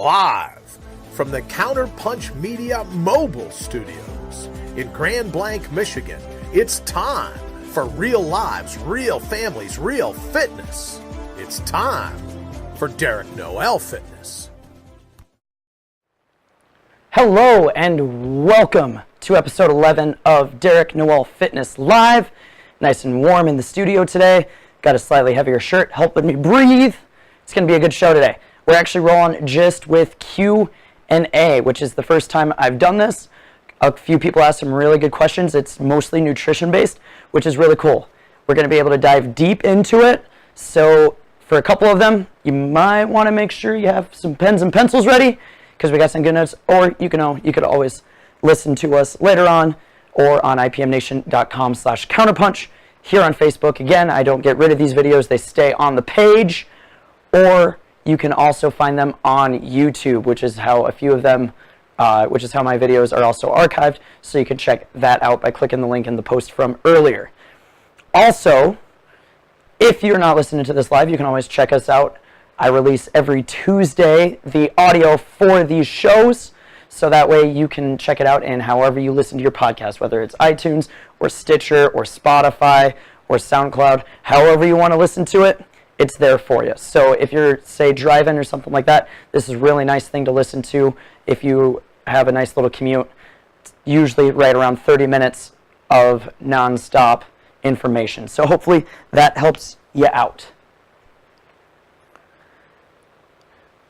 live from the Counterpunch Media Mobile Studios in Grand Blanc, Michigan. It's time for real lives, real families, real fitness. It's time for Derek Noel Fitness. Hello and welcome to episode 11 of Derek Noel Fitness Live. Nice and warm in the studio today. Got a slightly heavier shirt helping me breathe. It's going to be a good show today. We're actually rolling just with Q&A, which is the first time I've done this. A few people asked some really good questions. It's mostly nutrition based, which is really cool. We're going to be able to dive deep into it. So for a couple of them, you might want to make sure you have some pens and pencils ready because we got some good notes. Or you could always listen to us later on or on ipmnation.com/counterpunch. Here on Facebook, again, I don't get rid of these videos. They stay on the page. Or you can also find them on YouTube, which is how a few of them, which is how my videos are also archived. So you can check that out by clicking the link in the post from earlier. Also, if you're not listening to this live, you can always check us out. I release every Tuesday the audio for these shows. So that way you can check it out in however you listen to your podcast, whether it's iTunes or Stitcher or Spotify or SoundCloud, however you want to listen to it. It's there for you. So if you're, say, driving or something like that, this is a really nice thing to listen to if you have a nice little commute. It's usually right around 30 minutes of nonstop information. So hopefully that helps you out.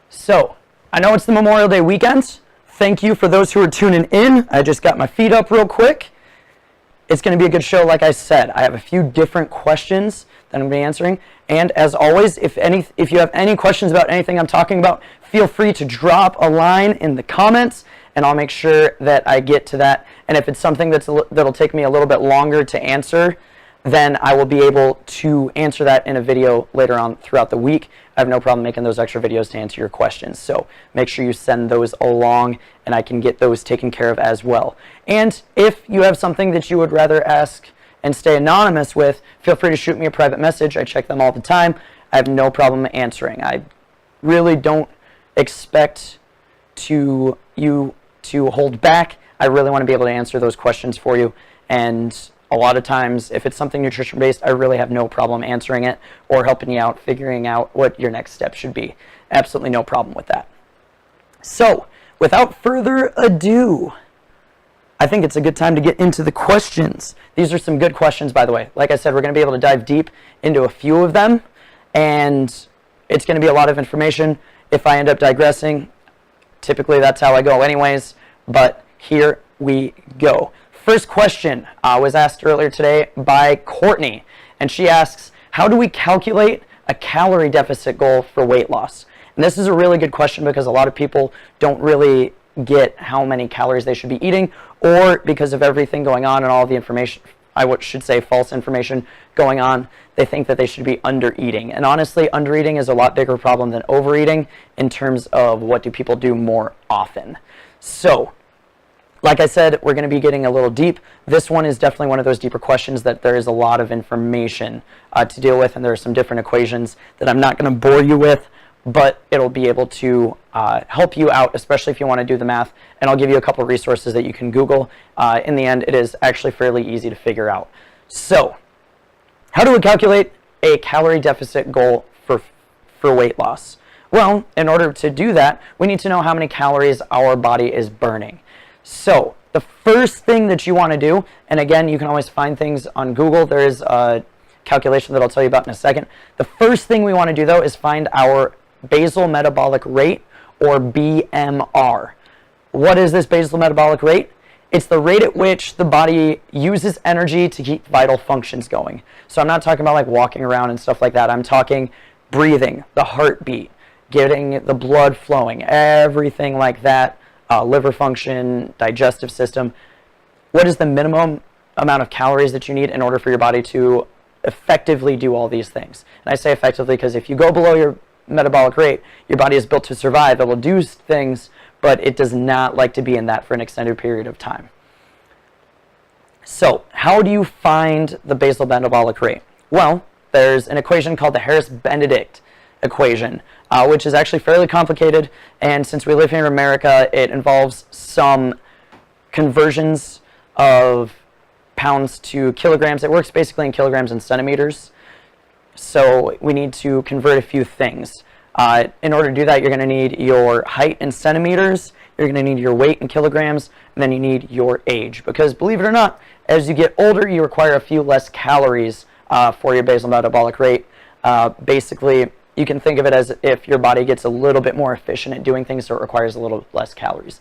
So I know it's the Memorial Day weekend. Thank you for those who are tuning in. I just got my feet up real quick. It's going to be a good show, like I said. I have a few different questions that I'm going to be answering. And as always, if you have any questions about anything I'm talking about, feel free to drop a line in the comments, and I'll make sure that I get to that. And if it's something that'll take me a little bit longer to answer, then I will be able to answer that in a video later on throughout the week. I have no problem making those extra videos to answer your questions. So make sure you send those along, and I can get those taken care of as well. And if you have something that you would rather ask and stay anonymous with, feel free to shoot me a private message. I check them all the time. I have no problem answering. I really don't expect you to hold back. I really want to be able to answer those questions for you. And a lot of times, if it's something nutrition-based, I really have no problem answering it or helping you out, figuring out what your next step should be. Absolutely no problem with that. So, without further ado, I think it's a good time to get into the questions. These are some good questions, by the way. Like I said, we're going to be able to dive deep into a few of them, and it's going to be a lot of information. If I end up digressing, typically that's how I go anyways, but here we go. First question was asked earlier today by Courtney, and she asks, how do we calculate a calorie deficit goal for weight loss? And this is a really good question because a lot of people don't really get how many calories they should be eating, or because of everything going on and all the information, I should say false information going on, they think that they should be under-eating. And honestly, under-eating is a lot bigger problem than overeating in terms of what do people do more often. So, like I said, we're going to be getting a little deep. This one is definitely one of those deeper questions that there is a lot of information to deal with, and there are some different equations that I'm not going to bore you with, but it'll be able to help you out, especially if you want to do the math, and I'll give you a couple of resources that you can Google. In the end, it is actually fairly easy to figure out. So, how do we calculate a calorie deficit goal for weight loss? Well, in order to do that, we need to know how many calories our body is burning. So, the first thing that you want to do, and again, you can always find things on Google. There is a calculation that I'll tell you about in a second. The first thing we want to do, though, is find our basal metabolic rate, or BMR. What is this basal metabolic rate? It's the rate at which the body uses energy to keep vital functions going. So I'm not talking about like walking around and stuff like that. I'm talking breathing, the heartbeat, getting the blood flowing, everything like that. Liver function, digestive system. What is the minimum amount of calories that you need in order for your body to effectively do all these things? And I say effectively because if you go below your metabolic rate, your body is built to survive. It will do things, but it does not like to be in that for an extended period of time. So, how do you find the basal metabolic rate? Well, there's an equation called the Harris-Benedict equation, which is actually fairly complicated, and since we live here in America, it involves some conversions of pounds to kilograms. It works basically in kilograms and centimeters, so we need to convert a few things. In order to do that, you're going to need your height in centimeters, you're going to need your weight in kilograms, and then you need your age, because believe it or not, as you get older, you require a few less calories for your basal metabolic rate. Basically, you can think of it as if your body gets a little bit more efficient at doing things, so it requires a little less calories.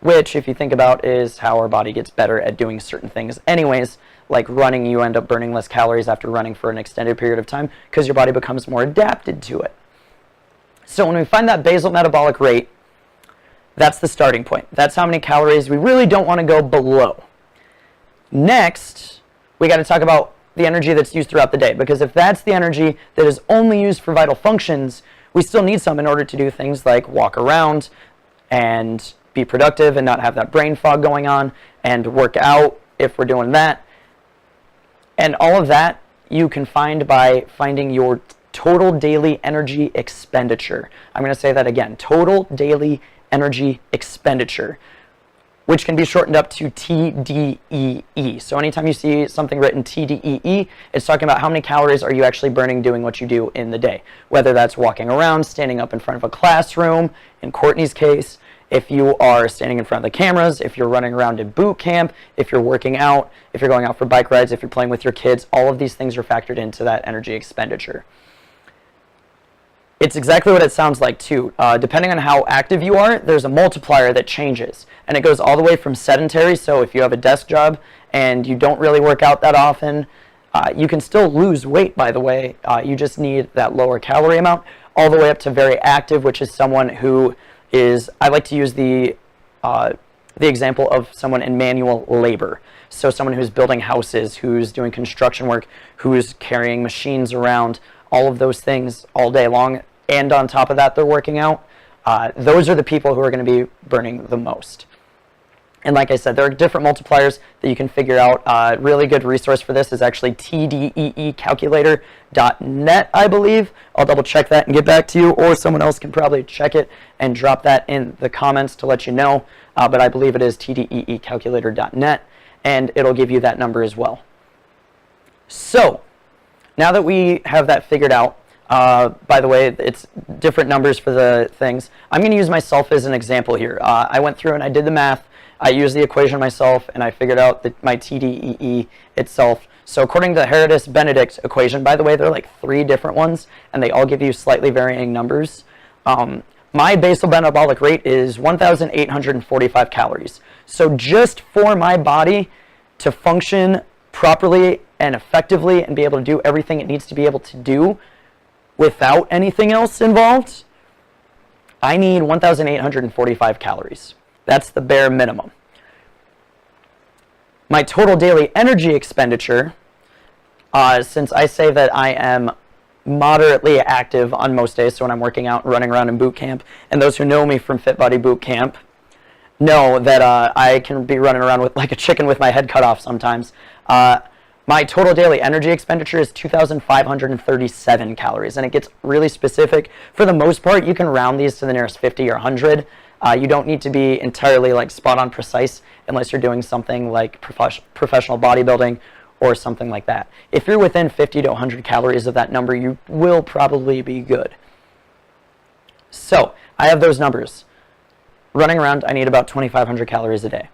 Which, if you think about, is how our body gets better at doing certain things anyways. Like running, you end up burning less calories after running for an extended period of time because your body becomes more adapted to it. So when we find that basal metabolic rate, that's the starting point. That's how many calories we really don't want to go below. Next, we got to talk about the energy that's used throughout the day, because if that's the energy that is only used for vital functions, we still need some in order to do things like walk around and be productive and not have that brain fog going on, and work out if we're doing that. And all of that you can find by finding your total daily energy expenditure. I'm going to say that again, total daily energy expenditure, which can be shortened up to TDEE. So anytime you see something written TDEE, it's talking about how many calories are you actually burning doing what you do in the day. Whether that's walking around, standing up in front of a classroom, in Courtney's case, if you are standing in front of the cameras, if you're running around in boot camp, if you're working out, if you're going out for bike rides, if you're playing with your kids, all of these things are factored into that energy expenditure. It's exactly what it sounds like too. Depending on how active you are, there's a multiplier that changes. And it goes all the way from sedentary, so if you have a desk job and you don't really work out that often, you can still lose weight, by the way. You just need that lower calorie amount, all the way up to very active, which is someone who is, I like to use the example of someone in manual labor. So someone who's building houses, who's doing construction work, who's carrying machines around, all of those things all day long, and on top of that they're working out. Those are the people who are going to be burning the most. And like I said, there are different multipliers that you can figure out. A really good resource for this is actually tdeecalculator.net, I believe. I'll double check that and get back to you, or someone else can probably check it and drop that in the comments to let you know. But I believe it is tdeecalculator.net, and it'll give you that number as well. So, now that we have that figured out, by the way, it's different numbers for the things. I'm going to use myself as an example here. I went through and I did the math. I used the equation myself, and I figured out that my TDEE itself. So according to the Heredis-Benedict equation, by the way, there are like 3 different ones, and they all give you slightly varying numbers. My basal metabolic rate is 1,845 calories. So just for my body to function properly and effectively and be able to do everything it needs to be able to do without anything else involved, I need 1,845 calories. That's the bare minimum. My total daily energy expenditure, since I say that I am moderately active on most days, so when I'm working out and running around in boot camp, and those who know me from Fit Body Boot Camp know that I can be running around with like a chicken with my head cut off sometimes. My total daily energy expenditure is 2,537 calories, and it gets really specific. For the most part, you can round these to the nearest 50 or 100. You don't need to be entirely like spot on precise unless you're doing something like professional bodybuilding or something like that. If you're within 50 to 100 calories of that number, you will probably be good. So I have those numbers. Running around, I need about 2,500 calories a day.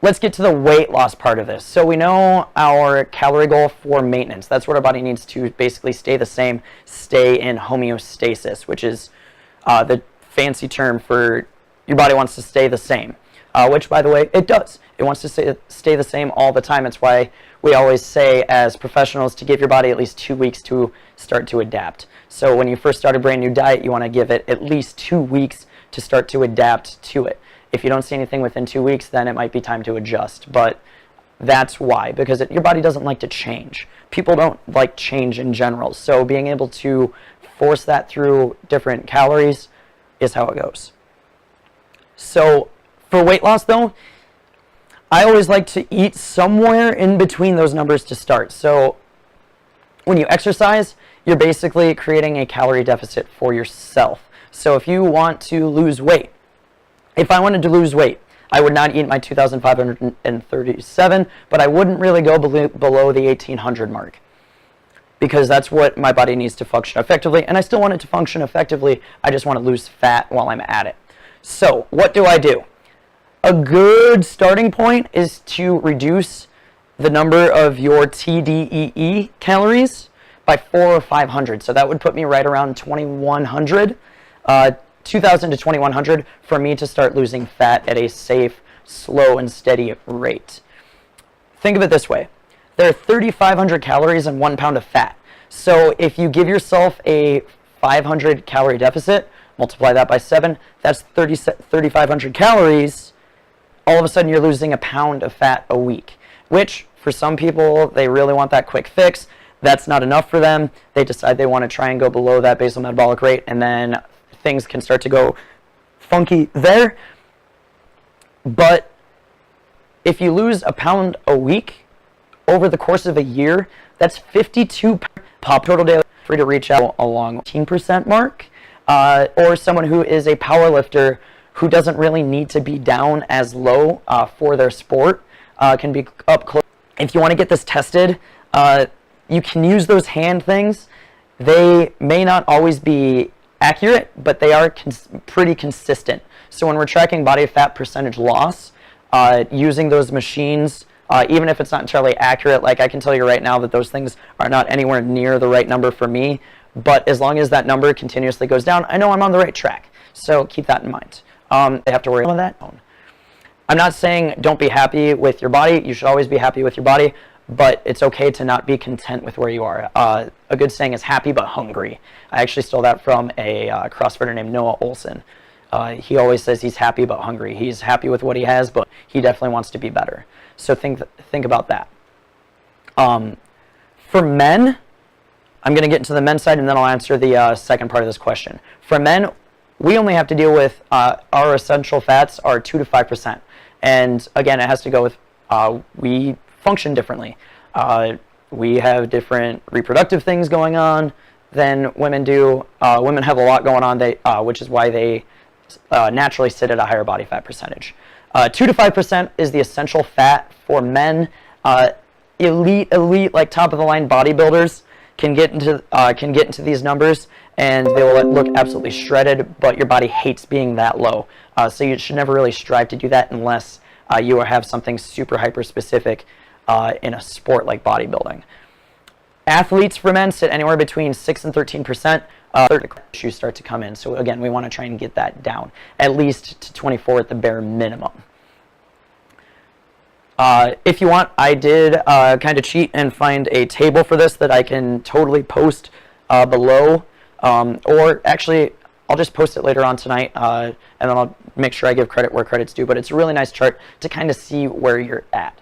Let's get to the weight loss part of this. So we know our calorie goal for maintenance. That's what our body needs to basically stay the same, stay in homeostasis, which is the fancy term for your body wants to stay the same, which, by the way, it does. It wants to stay the same all the time. It's why we always say as professionals to give your body at least 2 weeks to start to adapt. So when you first start a brand new diet, you want to give it at least 2 weeks to start to adapt to it. If you don't see anything within 2 weeks, then it might be time to adjust. But that's why, because your body doesn't like to change. People don't like change in general. So being able to force that through different calories is how it goes. So for weight loss though, I always like to eat somewhere in between those numbers to start. So when you exercise, you're basically creating a calorie deficit for yourself. So if you want to lose weight, if I wanted to lose weight, I would not eat my 2,537, but I wouldn't really go below the 1,800 mark, because that's what my body needs to function effectively, and I still want it to function effectively. I just want to lose fat while I'm at it. So what do? A good starting point is to reduce the number of your TDEE calories by 400 or 500. So that would put me right around 2,100, 2,000 to 2,100 for me to start losing fat at a safe, slow, and steady rate. Think of it this way. There are 3,500 calories in 1 pound of fat. So if you give yourself a 500 calorie deficit, multiply that by 7, that's 3,500 calories. All of a sudden you're losing a pound of fat a week, which for some people, they really want that quick fix. That's not enough for them. They decide they want to try and go below that basal metabolic rate, and then things can start to go funky there. But if you lose a pound a week over the course of a year, that's 52 pop total daily free to reach out along 18% mark, or someone who is a power lifter who doesn't really need to be down as low for their sport, can be up close. If you want to get this tested, you can use those hand things. They may not always be accurate, but they are pretty consistent. So when we're tracking body fat percentage loss, using those machines, even if it's not entirely accurate, like I can tell you right now that those things are not anywhere near the right number for me, but as long as that number continuously goes down, I know I'm on the right track. So keep that in mind. They have to worry about that. I'm not saying don't be happy with your body. You should always be happy with your body, but it's okay to not be content with where you are. A good saying is happy but hungry. I actually stole that from a CrossFitter named Noel. He always says he's happy but hungry. He's happy with what he has, but he definitely wants to be better. So think about that. For men, I'm going to get into the men's side, and then I'll answer the second part of this question. For men, we only have to deal with our essential fats are 2 to 5%. And again, it has to go with we function differently. We have different reproductive things going on than women do. Women have a lot going on, which is why they naturally sit at a higher body fat percentage. 2 to 5% is the essential fat for men. Elite, like top of the line bodybuilders can get into these numbers, and they will look absolutely shredded, but your body hates being that low. So you should never really strive to do that unless you have something super hyper specific in a sport like bodybuilding. Athletes for men sit anywhere between 6 and 13%. Issues start to come in. So again, we want to try and get that down at least to 24 at the bare minimum. If you want, I did kind of cheat and find a table for this that I can totally post below, or actually I'll just post it later on tonight, and then I'll make sure I give credit where credit's due. But it's a really nice chart to kind of see where you're at.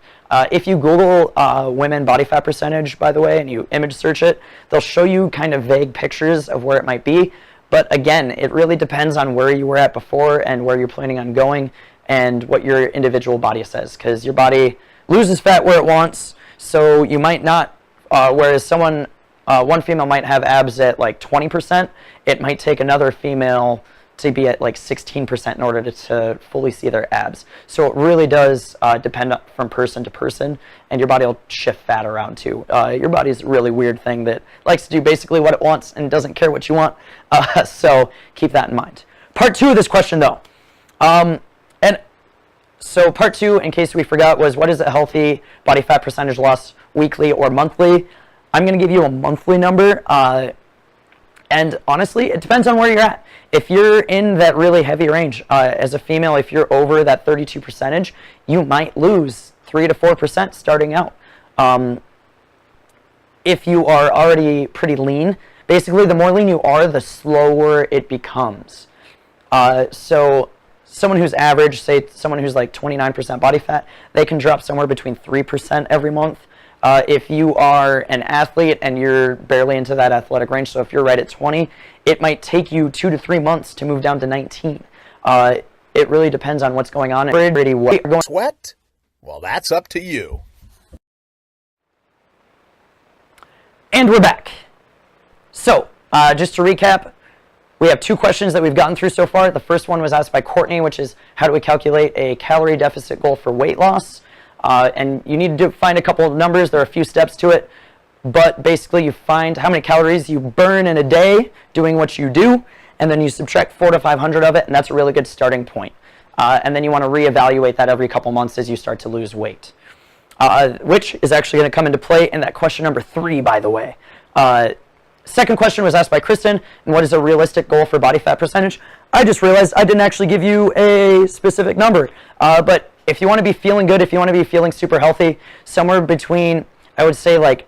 If you Google women body fat percentage, by the way, and you image search it, they'll show you kind of vague pictures of where it might be. But again, it really depends on where you were at before and where you're planning on going and what your individual body says, because your body loses fat where it wants. So you might not, whereas one female might have abs at like 20%, it might take another female to be at like 16% in order to fully see their abs. So it really does depend from person to person, and your body will shift fat around too. Your body's a really weird thing that likes to do basically what it wants and doesn't care what you want. So keep that in mind. Part 2 of this question though. And so part 2, in case we forgot, was what is a healthy body fat percentage loss, weekly or monthly? I'm going to give you a monthly number. And honestly, it depends on where you're at. If you're in that really heavy range, as a female, if you're over that 32%, you might lose 3 to 4% starting out. If you are already pretty lean, basically the more lean you are, the slower it becomes. So someone who's average, say someone who's like 29% body fat, they can drop somewhere between 3% every month. If you are an athlete and you're barely into that athletic range, so if you're right at 20, it might take you 2 to 3 months to move down to 19. It really depends on what's going on. Sweat? Well, that's up to you. And we're back. So, just to recap, we have 2 questions that we've gotten through so far. The first one was asked by Courtney, which is how do we calculate a calorie deficit goal for weight loss? And you need to find a couple of numbers. There are a few steps to it. But basically, you find how many calories you burn in a day doing what you do, and then you subtract 400 to 500 of it, and that's a really good starting point. And then you want to reevaluate that every couple months as you start to lose weight, which is actually going to come into play in that question number 3, by the way. Second question was asked by Kristen, and what is a realistic goal for body fat percentage? I just realized I didn't actually give you a specific number, but if you want to be feeling good, if you want to be feeling super healthy, somewhere between, I would say like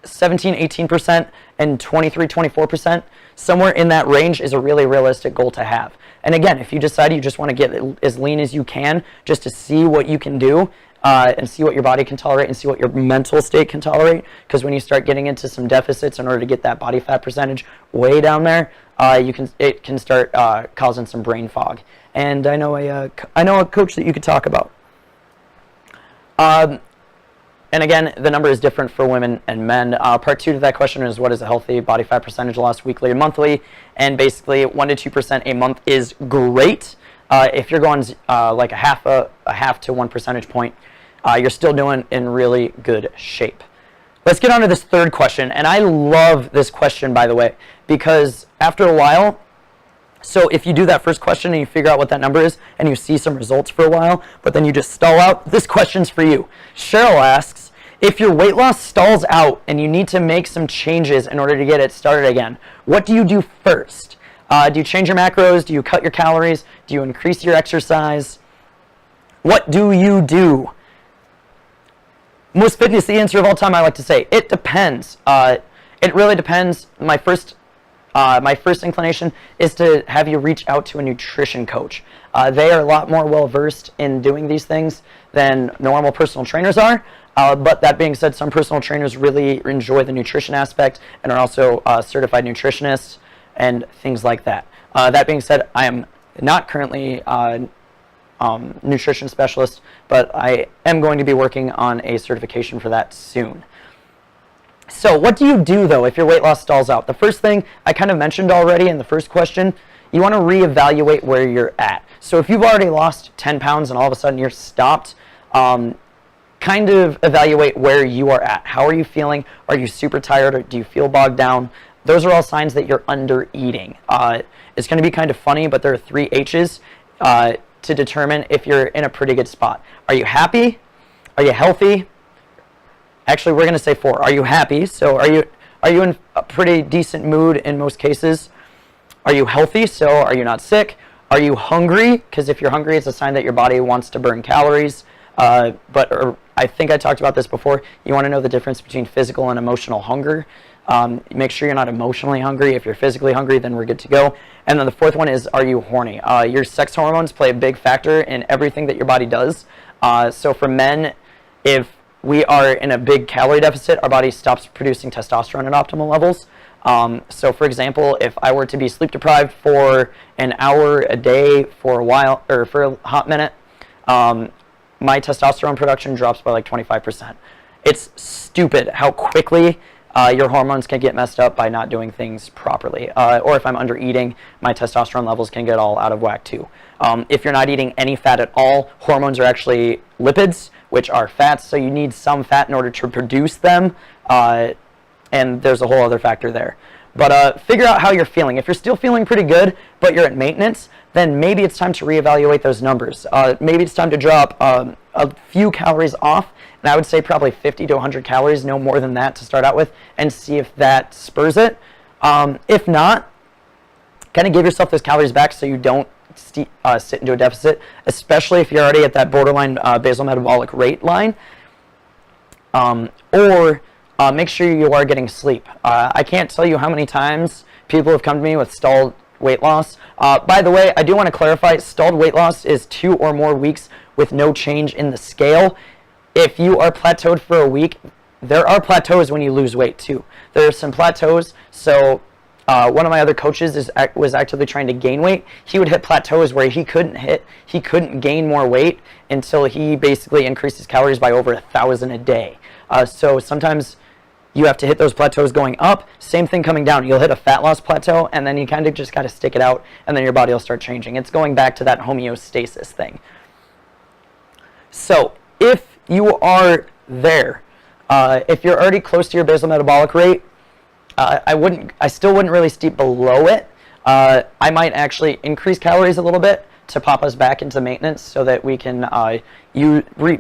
17-18% and 23-24%, somewhere in that range is a really realistic goal to have. And again, if you decide you just want to get as lean as you can just to see what you can do and see what your body can tolerate and see what your mental state can tolerate, because when you start getting into some deficits in order to get that body fat percentage way down there, it can start causing some brain fog. And I know a coach that you could talk about. And again, the number is different for women and men. Part 2 to that question is what is a healthy body fat percentage loss weekly and monthly? And basically 1 to 2% a month is great. If you're going like a half to 1 percentage point, you're still doing in really good shape. Let's get on to this third question. And I love this question, by the way, because after a while, so if you do that first question and you figure out what that number is and you see some results for a while, but then you just stall out, this question's for you. Cheryl asks, if your weight loss stalls out and you need to make some changes in order to get it started again, what do you do first? Do you change your macros? Do you cut your calories? Do you increase your exercise? What do you do? Most fitnessy answer of all time, I like to say, it depends. It really depends. My first inclination is to have you reach out to a nutrition coach. They are a lot more well-versed in doing these things than normal personal trainers are. But that being said, some personal trainers really enjoy the nutrition aspect and are also certified nutritionists and things like that. That being said, I am not currently nutrition specialist, but I am going to be working on a certification for that soon. So what do you do, though, if your weight loss stalls out? The first thing I kind of mentioned already in the first question, you want to reevaluate where you're at. So if you've already lost 10 pounds and all of a sudden you're stopped, kind of evaluate where you are at. How are you feeling? Are you super tired, or do you feel bogged down? Those are all signs that you're under eating. It's going to be kind of funny, but there are 3 H's to determine if you're in a pretty good spot. Are you happy? Are you healthy? Actually, we're going to say 4. Are you happy? So are you in a pretty decent mood in most cases? Are you healthy? So are you not sick? Are you hungry? Because if you're hungry, it's a sign that your body wants to burn calories. I think I talked about this before. You want to know the difference between physical and emotional hunger. Make sure you're not emotionally hungry. If you're physically hungry, then we're good to go. And then the 4th one is, are you horny? Your sex hormones play a big factor in everything that your body does. So for men, if we are in a big calorie deficit, our body stops producing testosterone at optimal levels. So for example, if I were to be sleep deprived for an hour a day for a while, or for a hot minute, my testosterone production drops by like 25%. It's stupid how quickly your hormones can get messed up by not doing things properly. Or if I'm under eating, my testosterone levels can get all out of whack too. If you're not eating any fat at all, hormones are actually lipids, which are fats, so you need some fat in order to produce them, and there's a whole other factor there. But figure out how you're feeling. If you're still feeling pretty good, but you're at maintenance, then maybe it's time to reevaluate those numbers. Maybe it's time to drop a few calories off, and I would say probably 50 to 100 calories, no more than that to start out with, and see if that spurs it. If not, kind of give yourself those calories back so you don't sit into a deficit, especially if you're already at that borderline basal metabolic rate line. Or make sure you are getting sleep. I can't tell you how many times people have come to me with stalled weight loss. By the way, I do want to clarify, stalled weight loss is 2 or more weeks with no change in the scale. If you are plateaued for a week, there are plateaus when you lose weight too. There are some plateaus. So one of my other coaches was actively trying to gain weight. He would hit plateaus where he couldn't gain more weight until he basically increased his calories by over 1,000 a day. So sometimes you have to hit those plateaus going up. Same thing coming down. You'll hit a fat loss plateau, and then you kind of just got to stick it out, and then your body will start changing. It's going back to that homeostasis thing. So if you are there, if you're already close to your basal metabolic rate, I still wouldn't really steep below it. I might actually increase calories a little bit to pop us back into maintenance so that we can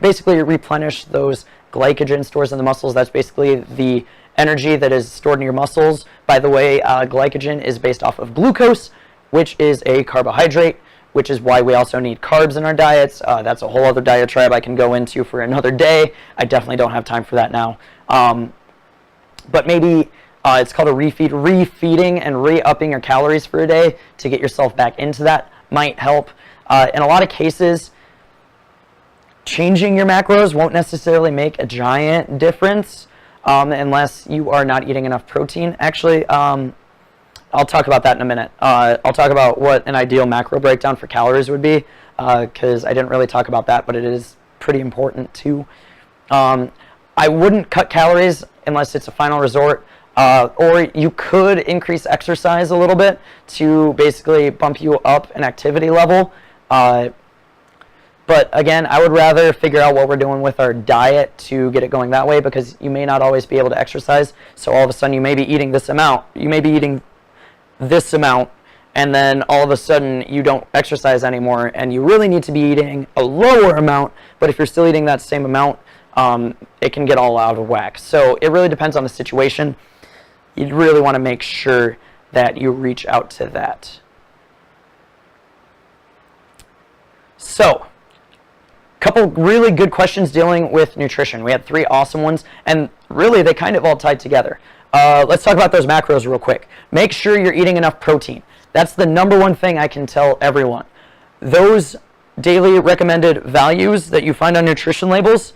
basically replenish those glycogen stores in the muscles. That's basically the energy that is stored in your muscles. By the way, glycogen is based off of glucose, which is a carbohydrate, which is why we also need carbs in our diets. That's a whole other diatribe I can go into for another day. I definitely don't have time for that now. But maybe it's called a refeed. Refeeding and re-upping your calories for a day to get yourself back into that might help. In a lot of cases, changing your macros won't necessarily make a giant difference unless you are not eating enough protein. Actually, I'll talk about that in a minute. I'll talk about what an ideal macro breakdown for calories would be, because I didn't really talk about that, but it is pretty important too. I wouldn't cut calories unless it's a final resort, or you could increase exercise a little bit to basically bump you up an activity level. But again, I would rather figure out what we're doing with our diet to get it going that way, because you may not always be able to exercise. So all of a sudden you may be eating this amount. You may be eating this amount, and then all of a sudden you don't exercise anymore, and you really need to be eating a lower amount. But if you're still eating that same amount, it can get all out of whack. So it really depends on the situation. You really want to make sure that you reach out to that. So, couple really good questions dealing with nutrition. We had 3 awesome ones, and really they kind of all tied together. Let's talk about those macros real quick. Make sure you're eating enough protein. That's the number one thing I can tell everyone. Those daily recommended values that you find on nutrition labels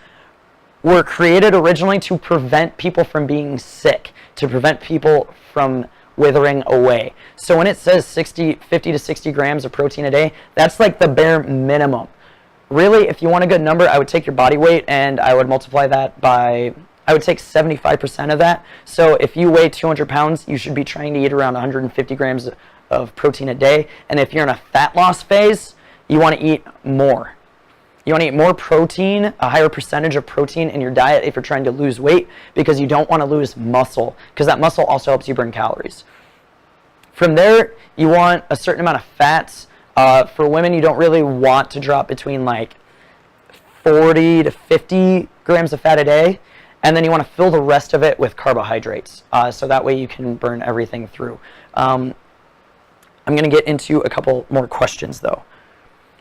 were created originally to prevent people from being sick, to prevent people from withering away. So when it says 50 to 60 grams of protein a day, that's like the bare minimum. Really, if you want a good number, I would take your body weight and I would multiply that by, I would take 75% of that. So if you weigh 200 pounds, you should be trying to eat around 150 grams of protein a day. And if you're in a fat loss phase, you want to eat more. You want to eat more protein, a higher percentage of protein in your diet if you're trying to lose weight, because you don't want to lose muscle, because that muscle also helps you burn calories. From there, you want a certain amount of fats. For women, you don't really want to drop between like 40 to 50 grams of fat a day, and then you want to fill the rest of it with carbohydrates, so that way you can burn everything through. I'm going to get into a couple more questions though.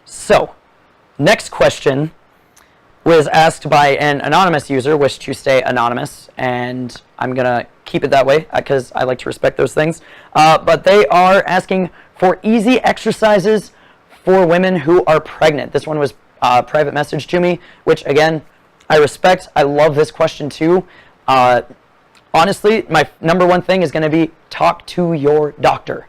So, next question was asked by an anonymous user, wished to stay anonymous, and I'm going to keep it that way because I like to respect those things. But they are asking for easy exercises for women who are pregnant. This one was a private message to me, which again, I respect. I love this question too. Honestly, my number one thing is going to be talk to your doctor.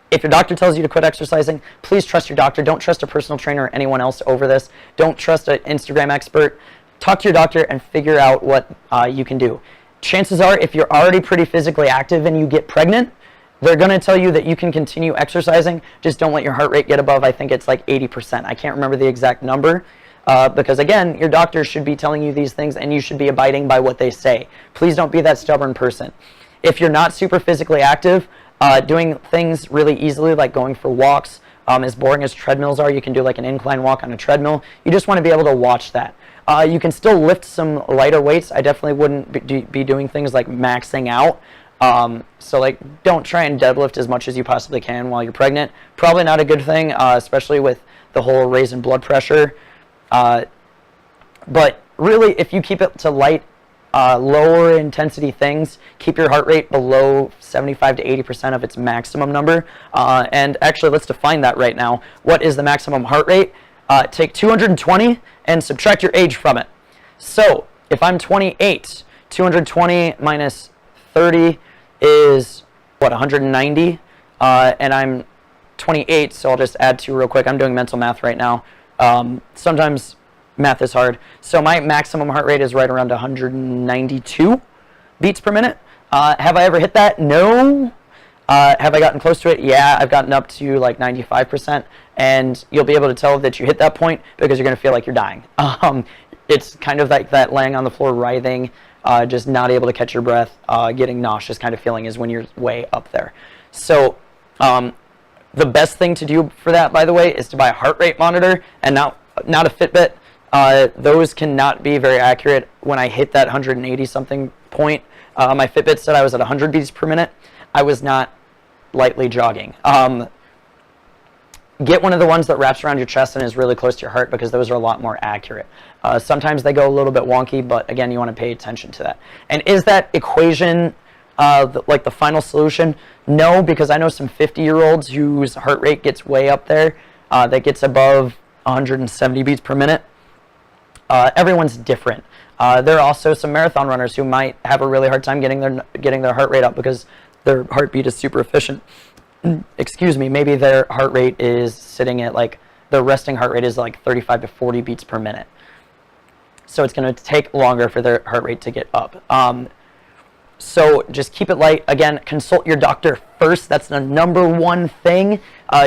If your doctor tells you to quit exercising, please trust your doctor. Don't trust a personal trainer or anyone else over this. Don't trust an Instagram expert. Talk to your doctor and figure out what you can do. Chances are, if you're already pretty physically active and you get pregnant, they're going to tell you that you can continue exercising. Just don't let your heart rate get above, I think it's like 80%. I can't remember the exact number. Because again, your doctor should be telling you these things and you should be abiding by what they say. Please don't be that stubborn person. If you're not super physically active, doing things really easily, like going for walks, as boring as treadmills are, you can do like an incline walk on a treadmill. You just want to be able to watch that. You can still lift some lighter weights. I definitely wouldn't be doing things like maxing out. So like, don't try and deadlift as much as you possibly can while you're pregnant. Probably not a good thing, especially with the whole raise in blood pressure. But really, if you keep it to light, lower intensity things, keep your heart rate below 75 to 80% of its maximum number. And actually, let's define that right now. What is the maximum heart rate? Take 220 and subtract your age from it. So if I'm 28, 220 minus 30 is, what, 190? And I'm 28, so I'll just add 2 real quick. I'm doing mental math right now. Sometimes math is hard. So my maximum heart rate is right around 192 beats per minute. Have I ever hit that? No. Have I gotten close to it? Yeah, I've gotten up to like 95%, and you'll be able to tell that you hit that point because you're going to feel like you're dying. It's kind of like that laying on the floor, writhing, just not able to catch your breath, getting nauseous kind of feeling is when you're way up there. So the best thing to do for that, by the way, is to buy a heart rate monitor and not a Fitbit. Those cannot be very accurate. When I hit that 180 something point, my Fitbit said I was at 100 beats per minute. I was not lightly jogging. Get one of the ones that wraps around your chest and is really close to your heart, because those are a lot more accurate. Sometimes they go a little bit wonky, but again, you want to pay attention to that. And is that equation like the final solution? No, because I know some 50-year-olds whose heart rate gets way up there, that gets above 170 beats per minute. Everyone's different. There are also some marathon runners who might have a really hard time getting their heart rate up because their heartbeat is super efficient. Excuse me, maybe their heart rate is sitting at like, the resting heart rate is like 35 to 40 beats per minute. So it's going to take longer for their heart rate to get up. So just keep it light. Again, consult your doctor first. That's the number one thing.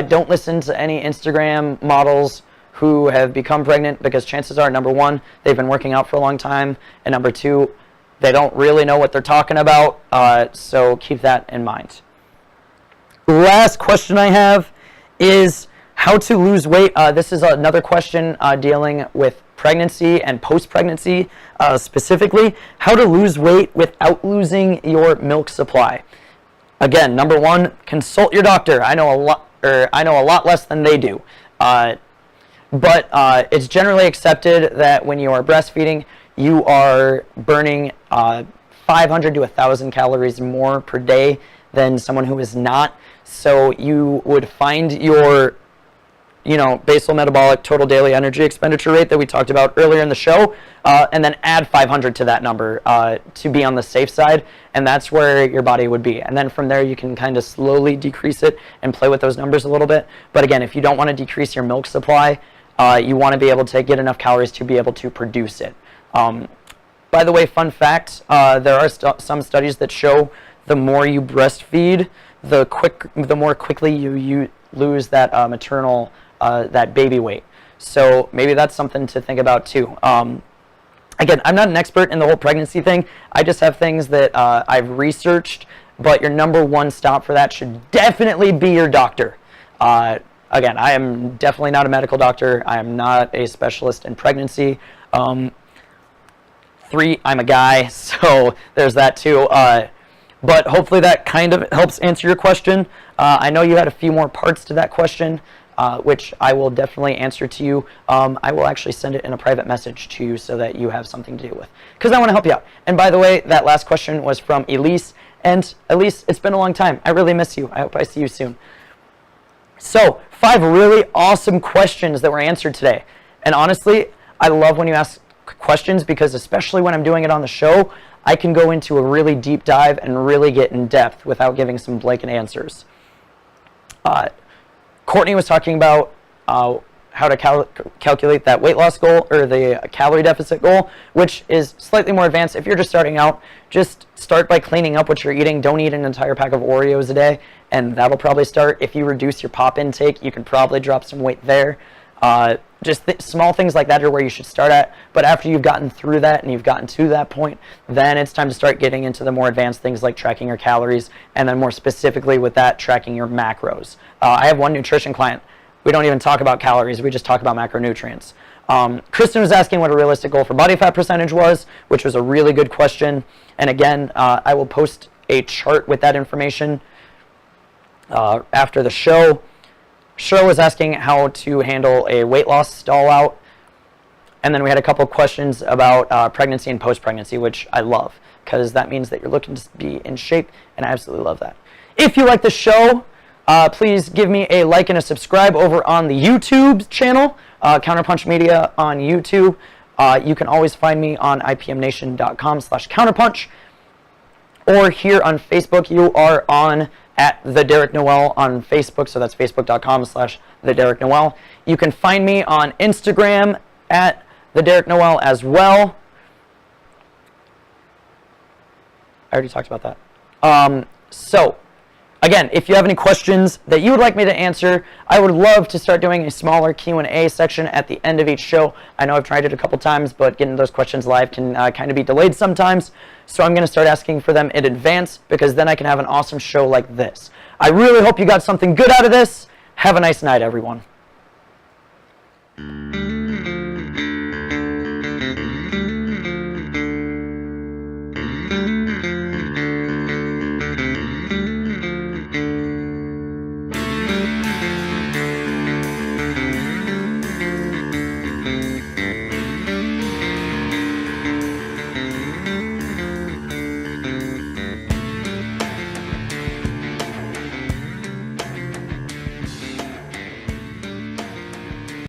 Don't listen to any Instagram models who have become pregnant, because chances are, number one, they've been working out for a long time, and number two, they don't really know what they're talking about. So keep that in mind. Last question I have is how to lose weight. This is another question dealing with pregnancy and post-pregnancy, specifically how to lose weight without losing your milk supply. Again, number one, consult your doctor. I know a lot less than they do, but it's generally accepted that when you are breastfeeding, you are burning 500 to 1,000 calories more per day than someone who is not. So you would find your, basal metabolic total daily energy expenditure rate that we talked about earlier in the show, and then add 500 to that number to be on the safe side, and that's where your body would be. And then from there, you can kind of slowly decrease it and play with those numbers a little bit. But again, if you don't want to decrease your milk supply, you want to be able to get enough calories to be able to produce it. By the way, fun fact, there are some studies that show the more you breastfeed, the more quickly you lose that maternal, that baby weight. So maybe that's something to think about too. Again, I'm not an expert in the whole pregnancy thing. I just have things that I've researched, but your number one stop for that should definitely be your doctor. Again, I am definitely not a medical doctor. I am not a specialist in pregnancy. Three, I'm a guy, so there's that too. But hopefully that kind of helps answer your question. I know you had a few more parts to that question, which I will definitely answer to you. I will actually send it in a private message to you so that you have something to deal with, because I want to help you out. And by the way, that last question was from Elise. And Elise, it's been a long time. I really miss you. I hope I see you soon. So 5 really awesome questions that were answered today. And honestly, I love when you ask questions, because especially when I'm doing it on the show, I can go into a really deep dive and really get in depth without giving some blanket answers. Courtney was talking about how to calculate that weight loss goal, or the calorie deficit goal, which is slightly more advanced. If you're just starting out, just start by cleaning up what you're eating. Don't eat an entire pack of Oreos a day, and that'll probably start. If you reduce your pop intake, you can probably drop some weight there. Just small things like that are where you should start at. But after you've gotten through that and you've gotten to that point, then it's time to start getting into the more advanced things like tracking your calories, and then more specifically with that, tracking your macros. I have one nutrition client. We don't even talk about calories. We just talk about macronutrients. Kristen was asking what a realistic goal for body fat percentage was, which was a really good question. And again, I will post a chart with that information after the show. Cheryl was asking how to handle a weight loss stall out. And then we had a couple of questions about pregnancy and post-pregnancy, which I love, because that means that you're looking to be in shape, and I absolutely love that. If you like the show, please give me a like and a subscribe over on the YouTube channel, Counterpunch Media on YouTube. You can always find me on ipmnation.com/counterpunch, or here on Facebook. You are on at The Derek Noel on Facebook, so that's facebook.com/The Derek Noel. You can find me on Instagram at the Derek Noel as well. I already talked about that. So, again, if you have any questions that you would like me to answer, I would love to start doing a smaller Q&A section at the end of each show. I know I've tried it a couple times, but getting those questions live can kind of be delayed sometimes. So I'm going to start asking for them in advance, because then I can have an awesome show like this. I really hope you got something good out of this. Have a nice night, everyone.